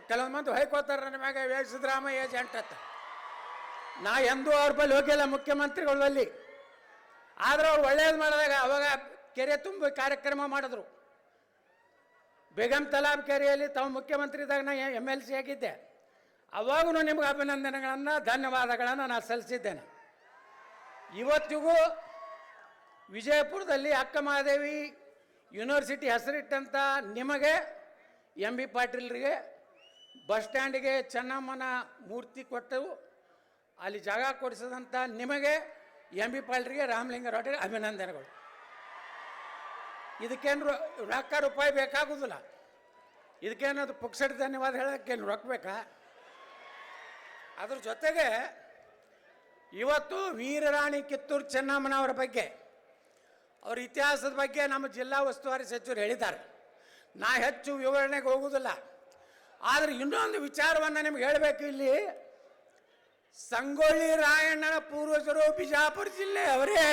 ಕೆಲವೊಂದು ಮಂದಿ ಹೊಯ್ಕೋತಾರೆ ನನ್ನ ಮ್ಯಾಗ ಸಿದ್ದರಾಮಯ್ಯ ಏಜೆಂಟ್ ಅಂತ. ನಾ ಎಂದೂ ಅವ್ರ ಬಳಿ ಹೋಗಿಲ್ಲ ಮುಖ್ಯಮಂತ್ರಿಗಳ ಬಳಿ. ಆದ್ರೆ ಅವ್ರು ಒಳ್ಳೇದು ಮಾಡಿದಾಗ ಅವಾಗ ಕೆರೆ ತುಂಬ ಕಾರ್ಯಕ್ರಮ ಮಾಡಿದ್ರು. ಬೇಗಂ ತಲಾಬ್ ಕೆರೆಯಲ್ಲಿ ತಾವು ಮುಖ್ಯಮಂತ್ರಿ ಇದ್ದಾಗ ನಾ MLC ಆಗಿದ್ದೆ. ಅವಾಗೂ ನಿಮ್ಗೆ ಅಭಿನಂದನೆಗಳನ್ನು ಧನ್ಯವಾದಗಳನ್ನು ನಾನು ಸಲ್ಲಿಸಿದ್ದೇನೆ. ಇವತ್ತಿಗೂ ವಿಜಯಪುರದಲ್ಲಿ ಅಕ್ಕ ಮಹಾದೇವಿ ಯೂನಿವರ್ಸಿಟಿ ಹೆಸರಿಟ್ಟಂಥ ನಿಮಗೆ MB ಪಾಟೀಲ್ರಿಗೆ ಬಸ್ ಸ್ಟ್ಯಾಂಡಿಗೆ ಚೆನ್ನಮ್ಮನ ಮೂರ್ತಿ ಕೊಟ್ಟು ಅಲ್ಲಿ ಜಾಗ ಕೊಡಿಸಿದಂಥ ನಿಮಗೆ MB ಪಾಟೀಲ್ರಿಗೆ ರಾಮಲಿಂಗಾರೆಡ್ಡಿಗೆ ಅಭಿನಂದನೆಗಳು. ಇದಕ್ಕೇನು ರೊಕ್ಕ ರೂಪಾಯಿ ಬೇಕಾಗೋದಿಲ್ಲ. ಇದಕ್ಕೇನದು ಪುಕ್ಸಟ್ ಧನ್ಯವಾದ ಹೇಳೋಕ್ಕೇನು ರೊಕ್ಕ ಬೇಕಾ? ಅದ್ರ ಜೊತೆಗೆ ಇವತ್ತು ವೀರರಾಣಿ ಕಿತ್ತೂರು ಚೆನ್ನಮ್ಮನವರ ಬಗ್ಗೆ, ಅವ್ರ ಇತಿಹಾಸದ ಬಗ್ಗೆ ನಮ್ಮ ಜಿಲ್ಲಾ ಉಸ್ತುವಾರಿ ಸಚಿವರು ಹೇಳಿದ್ದಾರೆ. ನಾ ಹೆಚ್ಚು ವಿವರಣೆಗೆ ಹೋಗುವುದಿಲ್ಲ. ಆದರೆ ಇನ್ನೊಂದು ವಿಚಾರವನ್ನು ನಿಮ್ಗೆ ಹೇಳಬೇಕು. ಇಲ್ಲಿ ಸಂಗೊಳ್ಳಿ ರಾಯಣ್ಣನ ಪೂರ್ವಜರು ಬಿಜಾಪುರ ಜಿಲ್ಲೆ ಅವರೇ.